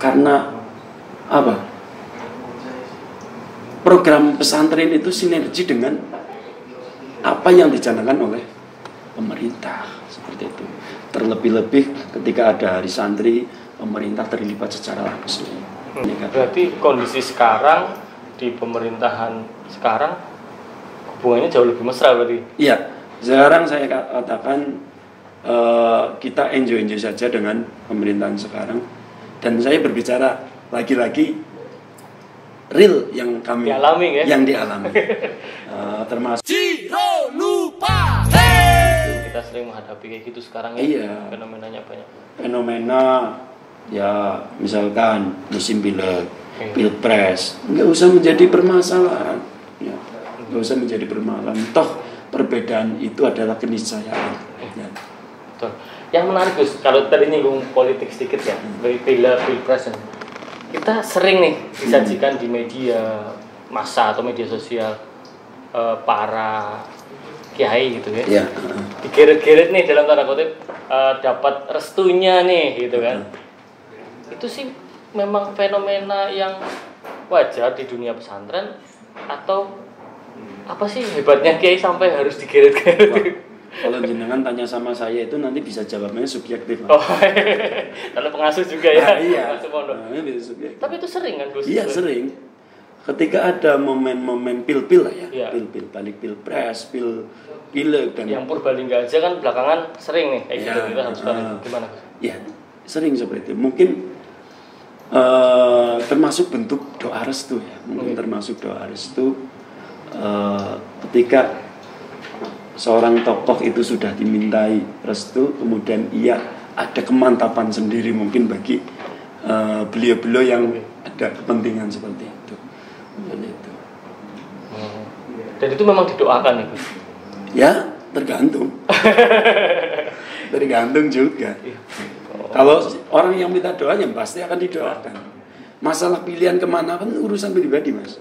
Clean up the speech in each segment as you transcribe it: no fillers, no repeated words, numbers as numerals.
Karena apa? Program pesantren itu sinergi dengan apa yang dicanangkan oleh pemerintah, seperti itu. Terlebih-lebih ketika ada hari santri, pemerintah terlibat secara langsung. Berarti kondisi sekarang di pemerintahan sekarang hubungannya jauh lebih mesra berarti? Iya, sekarang saya katakan kita enjoy saja dengan pemerintahan sekarang. Dan saya berbicara lagi-lagi real yang kami dialami, ya? Yang dialami. Termasuk Ciro lupa. Kita sering menghadapi kayak gitu sekarang ya. Iya. Fenomenanya banyak. Fenomena ya misalkan musim pileg, pilpres, nggak usah menjadi permasalahan. Ya, nggak usah menjadi permasalahan. Toh perbedaan itu adalah keniscayaan. Ya. Betul. Yang menarik Gus, kalau tadi nyinggung politik sedikit ya, pilpres, kita sering nih disajikan di media massa atau media sosial para kiai gitu ya, digeret-geret nih dalam tanda kutip dapat restunya nih gitu kan. Itu sih memang fenomena yang wajar di dunia pesantren atau apa sih hebatnya kiai sampai harus digeret-geret? Kalau jenengan tanya sama saya itu nanti bisa jawabnya subjektif. Oh, kalau pengasuh juga ya. Iya. Bisa subjektif. Tapi itu sering kan Gus? Iya sering. Ketika ada momen-momen pil-pil lah ya, iya. Pil-pil, balik pilpres, pileg dan yang Purbalingga aja kan belakangan sering nih kayak gitu. Kita harus gimana Gus? Ya, sering seperti itu. Mungkin termasuk bentuk doa restu ya. Mungkin termasuk doa restu ketika seorang tokoh itu sudah dimintai restu, kemudian ia ada kemantapan sendiri mungkin bagi beliau-beliau yang ada kepentingan seperti itu. Dan itu memang didoakan ya Gus? Ya, tergantung. Tergantung juga. Kalau orang yang minta doanya pasti akan didoakan. Masalah pilihan kemana kan urusan pribadi Mas.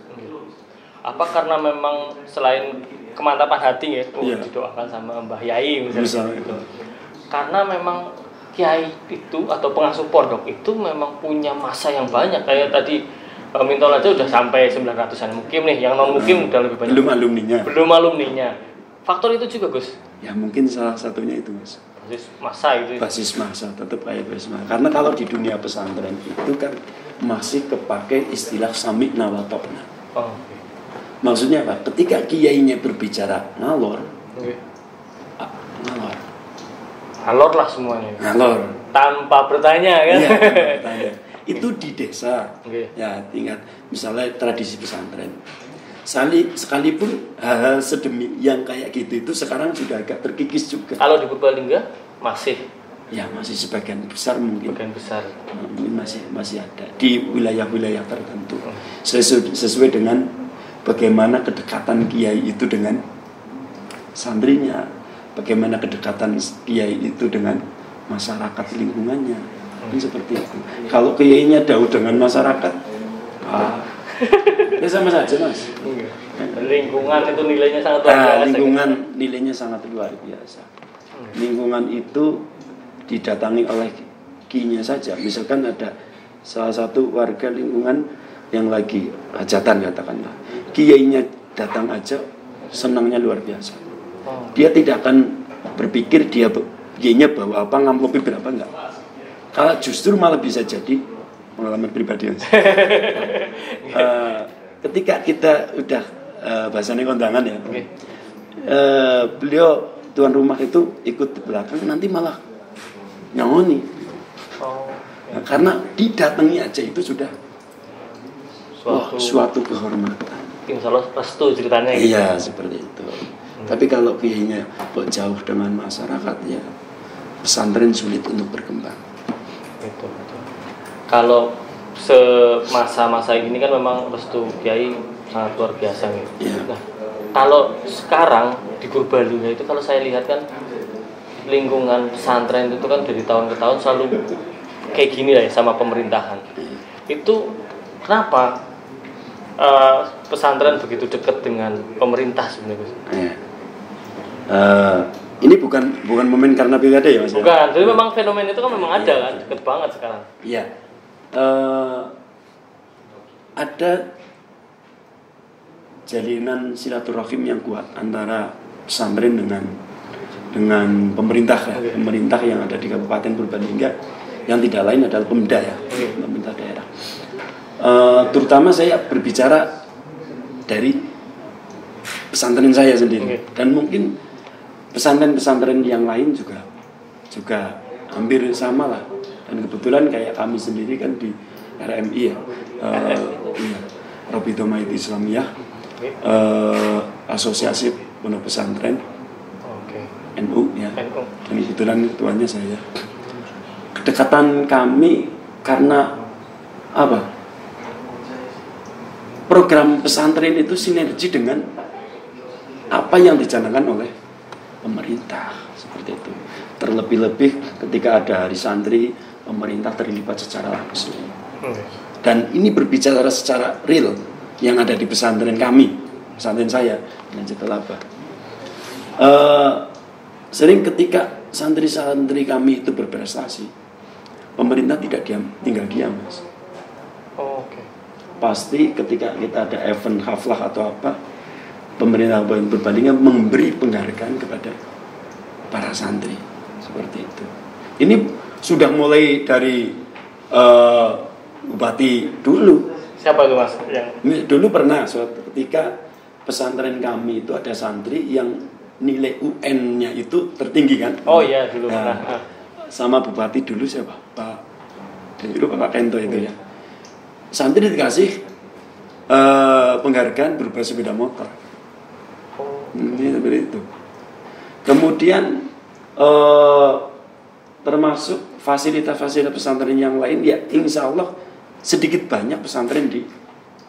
Apa karena memang selain kemantapan hati ya, iya. didoakan sama Mbah Yai misalnya gitu. Karena memang kiai itu atau pengasuh pondok itu memang punya masa yang banyak. Kayak tadi Mintol aja udah sampai 900-an mukim nih, yang non mukim udah lebih banyak. Belum alumninya. Faktor itu juga Gus? Ya mungkin salah satunya itu Mas. Basis masa itu. Basis masa, tetap kayak basis masa. Karena kalau di dunia pesantren itu kan masih kepake istilah sami'na wa ta'na. Oh. Maksudnya apa? Ketika kiainya berbicara ngalor, ngalor lah semuanya. Ngalor. Tanpa bertanya kan? Iya, tanpa bertanya. Itu di desa. Ya, tingkat misalnya tradisi pesantren. Sekalipun hal-hal sedemi yang kayak gitu itu sekarang sudah agak terkikis juga. Kalau di Purbalingga masih? Ya masih sebagian besar mungkin. Sebagian besar. Mungkin masih ada di wilayah-wilayah tertentu. Sesuai dengan bagaimana kedekatan kiai itu dengan santrinya, bagaimana kedekatan kiai itu dengan masyarakat lingkungannya, seperti itu. Kalau kiainya jauh dengan masyarakat, ya sama saja Mas. Lingkungan itu nilainya sangat luar biasa. Lingkungan nilainya sangat luar biasa. Lingkungan itu didatangi oleh kiainya saja. Misalkan ada salah satu warga lingkungan yang lagi hajatan katakanlah, kiainya datang aja senangnya luar biasa. Dia tidak akan berpikir kiainya bawa apa, ngamplopnya berapa, enggak. Kalau justru malah bisa jadi pengalaman pribadi. Ketika kita udah bahasanya kondangan ya, beliau tuan rumah itu ikut di belakang, nanti malah nyongoni. Karena didatangi aja itu sudah suatu kehormatan. Insya Allah restu ceritanya gitu. Iya seperti itu. Tapi kalau kiainya jauh dengan masyarakat ya pesantren sulit untuk berkembang. Betul. Kalau semasa-masa ini kan memang restu kiai sangat luar biasa gitu. Iya. Nah, kalau sekarang di Purbalingga itu kalau saya lihat kan lingkungan pesantren itu kan dari tahun ke tahun selalu kayak gini lah ya sama pemerintahan. Itu kenapa pesantren begitu dekat dengan pemerintah sebenarnya? Ini bukan momen karena pilkada ya Mas? Bukan, jadi memang fenomena itu kan memang ada kan, dekat banget sekarang. Iya. ada jalinan silaturahim yang kuat antara pesantren dengan pemerintah ya. Pemerintah yang ada di Kabupaten Purbalingga yang tidak lain adalah Pemda ya, pemerintah daerah. Terutama saya berbicara dari pesantren saya sendiri dan mungkin pesantren-pesantren yang lain juga hampir sama lah. Dan kebetulan kayak kami sendiri kan di RMI ya, Rabithah Maiti Islamiyah, Asosiasi Pondok Pesantren NU ya. Dan kebetulan ketuanya saya. Kedekatan kami karena apa? Program pesantren itu sinergi dengan apa yang dicanangkan oleh pemerintah seperti itu. Terlebih-lebih ketika ada hari santri, pemerintah terlibat secara langsung. Dan ini berbicara secara real yang ada di pesantren kami, pesantren saya dan Jetelaba. Sering ketika santri-santri kami itu berprestasi, pemerintah tidak tinggal diam, Mas. Pasti ketika kita ada event haflah atau apa, pemerintah Kabupaten Purbalingga memberi penghargaan kepada para santri seperti itu. Ini sudah mulai dari bupati dulu. Siapa itu Mas? Dulu pernah suatu ketika pesantren kami itu ada santri yang nilai UN-nya itu tertinggi kan? Oh iya dulu pernah. Sama bupati dulu siapa? Pak Kento itu ya. Santri dikasih penghargaan berupa sepeda motor. Ini seperti itu. Kemudian termasuk fasilitas-fasilitas pesantren yang lain ya insya Allah sedikit banyak pesantren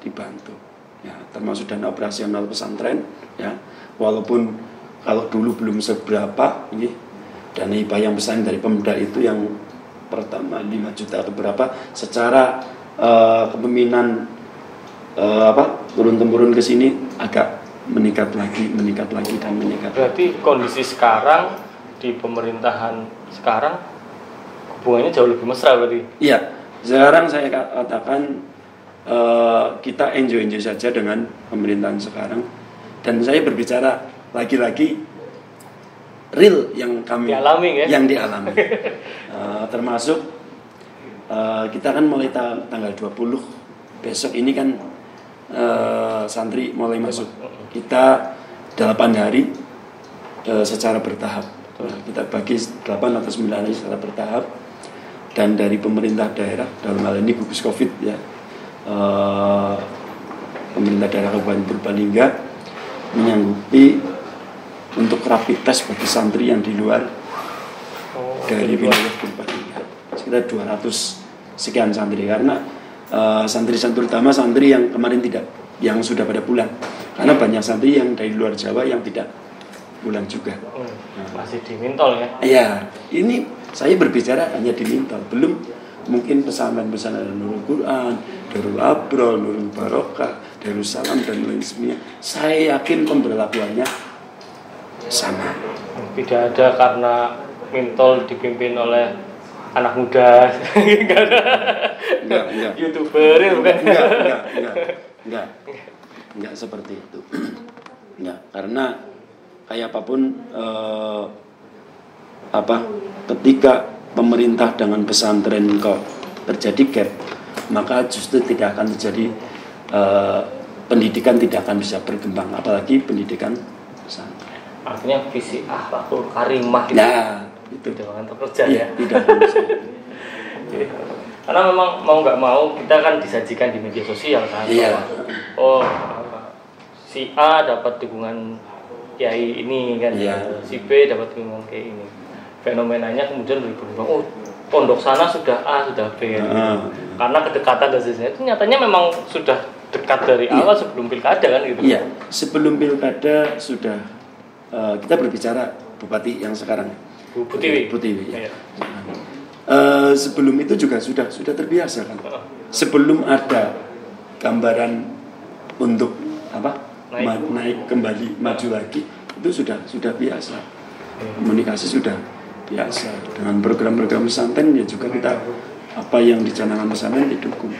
dibantu ya, termasuk dana operasional pesantren ya, walaupun kalau dulu belum seberapa ini dana hibah yang besar dari Pemda itu yang pertama 5 juta atau berapa secara kepemimpinan turun-temurun ke sini agak meningkat lagi. Berarti kondisi sekarang di pemerintahan sekarang hubungannya jauh lebih mesra berarti? Iya, sekarang saya katakan kita enjoy saja dengan pemerintahan sekarang. Dan saya berbicara lagi-lagi real yang kami dialami. Termasuk kita kan mulai tanggal 20 besok ini kan santri mulai masuk. Kita 8 hari secara bertahap. Kita bagi 8 atau 9 hari secara bertahap. Dan dari pemerintah daerah dalam hal ini gugus Covid ya, pemerintah daerah Kabupaten Purbalingga menyanggupi untuk rapid test bagi santri yang di luar dari wilayah Purbalingga sekitar 200 sekian santri karena santri-santri terutama santri yang kemarin yang sudah pada pulang karena banyak santri yang dari luar Jawa yang tidak pulang juga. Masih di Mintol ya? Iya, ini saya berbicara hanya di Mintol, belum mungkin pesantren-pesantren Nurul Quran, Darul Abrol, Nurul Barokah, Darul Salam dan lain sebagainya. Saya yakin pemberlakuannya sama. Tidak ada karena Mintol dipimpin oleh anak muda, enggak. YouTuber ya bukan? Enggak seperti itu. Enggak, karena kayak apapun ketika pemerintah dengan pesantren kok terjadi gap, maka justru tidak akan terjadi pendidikan tidak akan bisa berkembang, apalagi pendidikan pesantren. Artinya visi akhlakul karimah itu tidak akan terkerja ya. Tidak akan bisa. Karena memang mau nggak mau kita kan disajikan di media sosial kan. Iya. Si A dapat dukungan kiai ini kan, si B dapat dukungan kiai ini. Fenomenanya kemudian berubah. Pondok sana sudah A, sudah B. Karena kedekatan dan sebagainya itu nyatanya memang sudah dekat dari awal sebelum pilkada kan gitu. Iya, sebelum pilkada sudah kita berbicara bupati yang sekarang. Bu Tiwi. Ya. Sebelum itu juga sudah terbiasa kan. Sebelum ada gambaran untuk naik kembali maju lagi itu sudah biasa. Komunikasi sudah biasa dengan program-program pesantren ya juga kita apa yang dicanangkan pesantren didukung.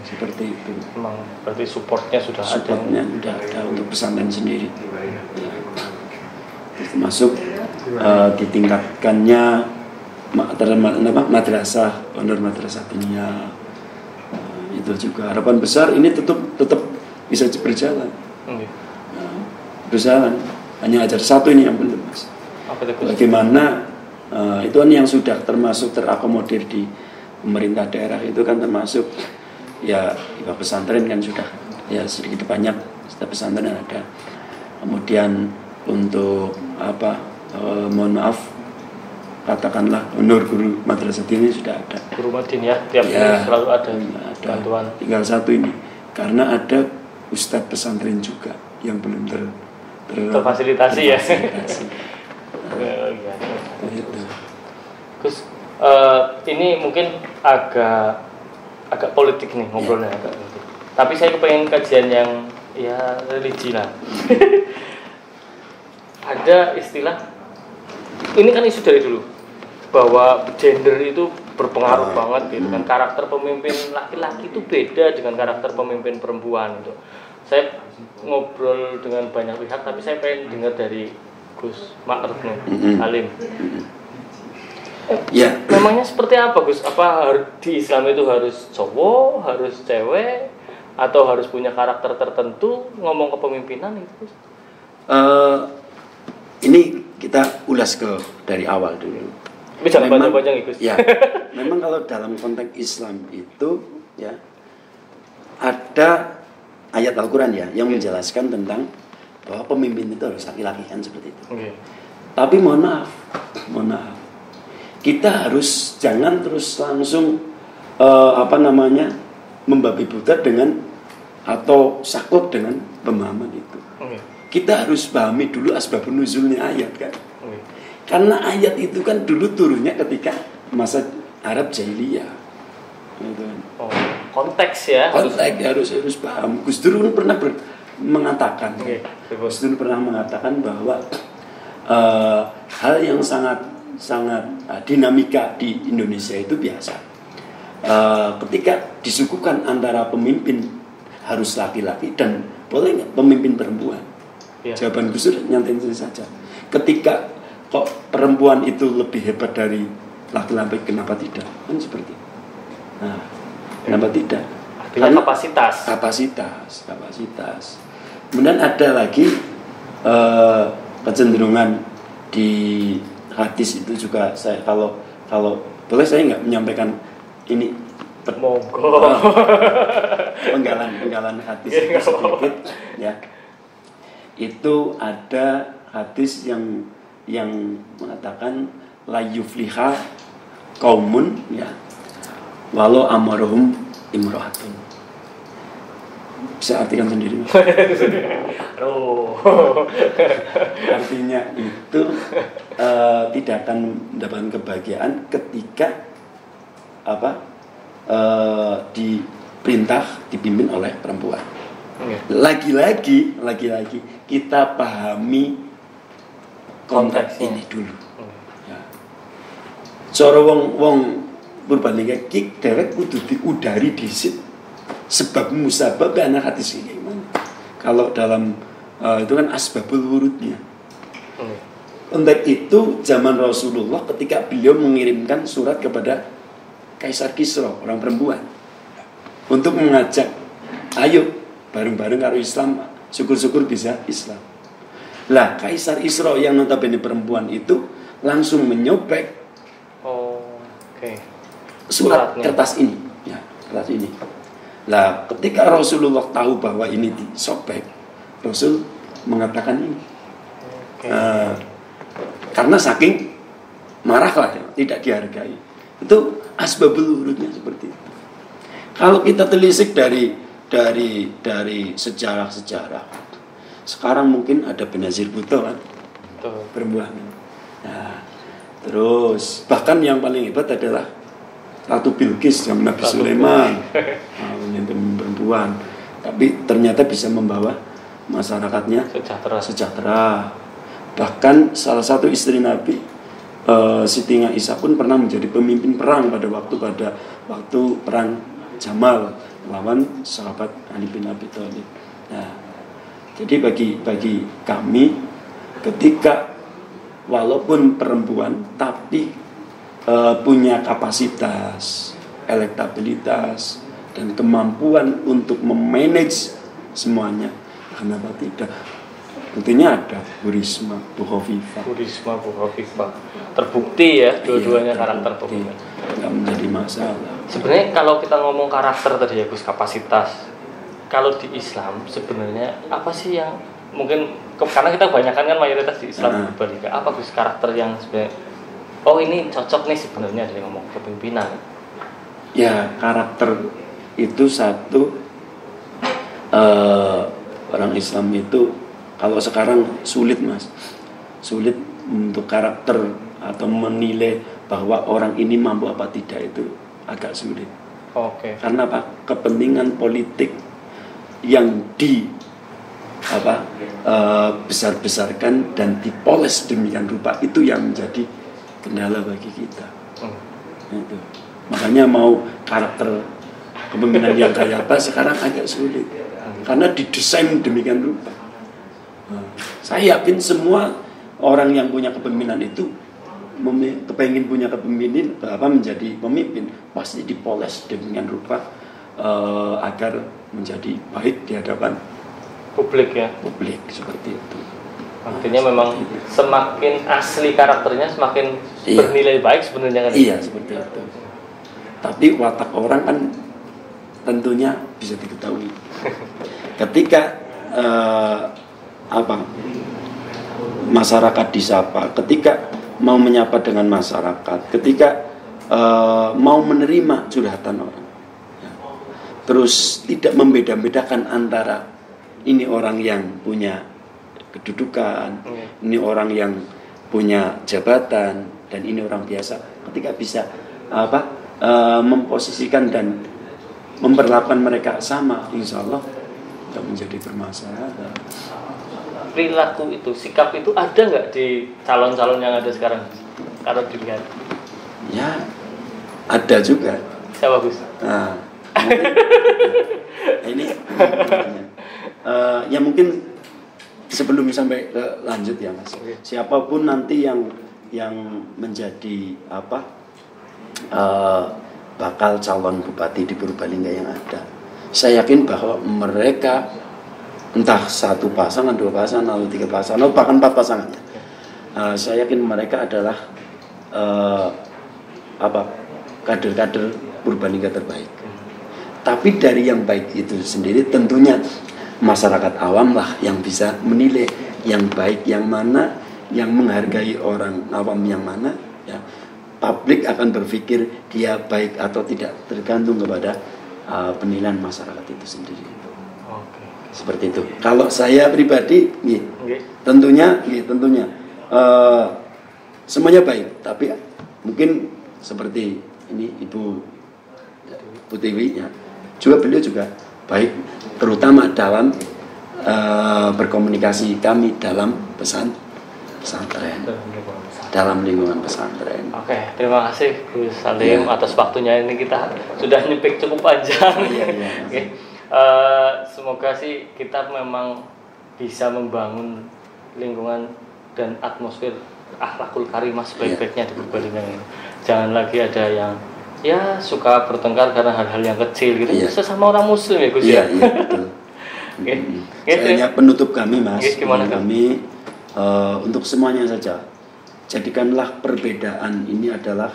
seperti itu. Memang berarti supportnya sudah Supportnya sudah ada untuk pesantren sendiri. Ya. Termasuk ditingkatkannya madrasah, honor madrasah dunia. Itu juga harapan besar ini tetap bisa berjalan. Berjalan. Hanya ajar satu ini yang belum, Mas. Bagaimana itu kan yang sudah termasuk terakomodir di pemerintah daerah itu kan termasuk ya pesantren kan sudah ya sedikit banyak setiap pesantren ada. Kemudian untuk mohon maaf katakanlah honor guru madrasah ini sudah ada. Guru Madin ya tiap hari selalu ada bantuan. Tinggal satu ini karena ada ustadz pesantren juga yang belum terfasilitasi ya. Gus, ini mungkin agak politik nih ngobrolnya agak politik. Tapi saya kepengen kajian yang ya religi lah. Ada istilah, ini kan isu dari dulu bahwa gender itu berpengaruh banget gitu kan, karakter pemimpin laki-laki itu beda dengan karakter pemimpin perempuan itu. Saya ngobrol dengan banyak pihak, tapi saya pengen dengar dari Gus Ma'ruf nih, Alim. Ya. Memangnya seperti apa Gus? Apa di Islam itu harus cowok, harus cewek, atau harus punya karakter tertentu ngomong kepemimpinan itu Gus? Ini kita ulas dari awal dulu. Bisa panjang-panjang Gus. Ya. Memang kalau dalam konteks Islam itu ya ada ayat Al-Quran ya yang menjelaskan tentang bahwa pemimpin itu harus laki-laki kan seperti itu. Tapi mohon maaf, kita harus jangan terus langsung membabi buta dengan atau saklek dengan pemahaman itu. Kita harus pahami dulu asbabun nuzulnya ayat kan. Karena ayat itu kan dulu turunnya ketika masa Arab jahiliyah. Gitu. Konteks ya. Konteks harus paham. Gus Dur pernah mengatakan. Gus Dur pernah mengatakan bahwa hal yang sangat dinamika di Indonesia itu biasa. Ketika disuguhkan antara pemimpin harus laki-laki dan boleh nggak pemimpin perempuan? Jawaban Gus Dur nyantai saja. Ketika kok perempuan itu lebih hebat dari laki-laki, kenapa tidak? Kan seperti itu. Nah, kenapa tidak? Artinya kapasitas. Kemudian ada lagi kecenderungan di hadis itu juga saya kalau boleh saya nggak menyampaikan ini penggalan hadis sedikit ya. Itu ada hadis yang mengatakan la yufliha qaumun ya walau amaruhum imro'atun. Bisa artikan sendiri. Artinya itu tidak akan mendapatkan kebahagiaan ketika dipimpin oleh perempuan. Lagi-lagi kita pahami konteks ini dulu. Ya. Cara wong berbanding kik derek kudu diudari disit sebab musabab anak hadis ini gimana? Kalau dalam itu kan asbabul wurudnya. Konteks itu zaman Rasulullah ketika beliau mengirimkan surat kepada Kaisar Kisra, orang perempuan, untuk mengajak ayo bareng-bareng karo Islam, syukur-syukur bisa Islam. Lah Kaisar Isra yang notabene perempuan itu langsung menyobek surat kertas ini, ya kertas ini. Lah ketika Rasulullah tahu bahwa ini disobek, Rasul mengatakan ini, karena saking marah lah, ya, tidak dihargai. Itu asbabul wurudnya seperti itu. Kalau kita telisik dari sejarah, sekarang mungkin ada Benazir Bhutto kan, perempuan. Nah, terus bahkan yang paling hebat adalah Ratu Bilqis zaman Nabi Sulaiman, pemimpin perempuan. Tapi ternyata bisa membawa masyarakatnya sejahtera. Bahkan salah satu istri Nabi, Siti Aisyah pun pernah menjadi pemimpin perang pada waktu perang Jamal lawan sahabat Ali bin Abi Thalib. Nah, jadi bagi kami ketika walaupun perempuan tapi punya kapasitas, elektabilitas dan kemampuan untuk memanage semuanya, kenapa tidak? Buktinya ada Bu Risma, Bu Khofifah. Terbukti ya dua-duanya karakter pemimpin. Nggak menjadi masalah. Sebenarnya kalau kita ngomong karakter tadi ya Gus, kapasitas. Kalau di Islam sebenarnya apa sih yang mungkin karena kita kebanyakan kan mayoritas di Islam Purbalingga, apa Gus karakter yang sebenarnya oh ini cocok nih sebenarnya dari ngomong kepemimpinan? Ya karakter itu satu, orang Islam itu kalau sekarang sulit Mas, sulit untuk karakter atau menilai bahwa orang ini mampu apa tidak, itu agak sulit. Oke. Karena apa? Kepentingan politik yang besar-besarkan dan dipoles demikian rupa, itu yang menjadi kendala bagi kita. Itu. Makanya mau karakter kepemimpinan yang kayak apa sekarang agak sulit karena didesain demikian rupa. Saya yakin semua orang yang punya kepemimpinan itu kepengen punya kepemimpinan menjadi pemimpin, pasti dipoles demikian rupa agar menjadi baik di hadapan publik ya. Publik seperti itu. Artinya memang semakin asli karakternya semakin bernilai baik sebenarnya kan. Iya seperti itu. Tapi watak orang kan tentunya bisa diketahui. Ketika masyarakat disapa, ketika mau menyapa dengan masyarakat, ketika mau menerima curhatan orang, ya. Terus tidak membeda-bedakan antara ini orang yang punya kedudukan, ini orang yang punya jabatan, dan ini orang biasa. Ketika bisa memposisikan dan memperlakukan mereka sama, insya Allah tidak menjadi bermasalah. Perilaku itu, sikap itu ada nggak di calon-calon yang ada sekarang? Kalau dilihat? Ya, ada juga. Siapa Gus? Nah, ini ya mungkin sebelum sampai lanjut ya Mas. Siapapun nanti yang menjadi bakal calon bupati di Purbalingga yang ada, saya yakin bahwa mereka entah satu pasangan, dua pasangan, atau tiga pasangan, atau bahkan 4 pasangan. Saya yakin mereka adalah kader-kader Purbalingga terbaik. Tapi dari yang baik itu sendiri tentunya masyarakat awam lah yang bisa menilai yang baik yang mana, yang menghargai orang awam yang mana. Ya. Publik akan berpikir dia baik atau tidak tergantung kepada penilaian masyarakat itu sendiri. Seperti itu. Kalau saya pribadi, tentunya semuanya baik. Tapi mungkin seperti ini Ibu Putiwi, ya, juga beliau juga baik, terutama dalam berkomunikasi kami dalam pesantren, dalam lingkungan pesantren. Oke, terima kasih Gus Salim atas waktunya ini, kita sudah nyepik cukup panjang. Oke. Semoga sih kita memang bisa membangun lingkungan dan atmosfer akhlakul karimah sebaik-baiknya di Purbalingga ini. Jangan lagi ada yang suka bertengkar karena hal-hal yang kecil gitu. Sesama orang muslim ya Gus ya. Iya, betul. Saya penutup kami Mas. Kami untuk semuanya saja. Jadikanlah perbedaan ini adalah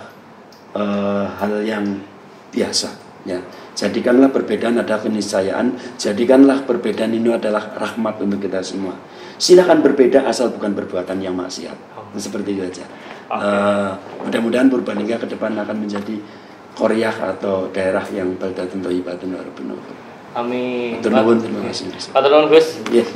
hal yang biasa, ya. Jadikanlah perbedaan adalah keniscayaan. Jadikanlah perbedaan ini adalah rahmat untuk kita semua. Silakan berbeda asal bukan perbuatan yang maksiat. Seperti itu saja. Mudah-mudahan Purbalingga ke depan akan menjadi qaryah atau daerah yang baldatun thayyibatun wa rabbun ghafur. Amin. Terima kasih. Matur nuwun Gus. Yes.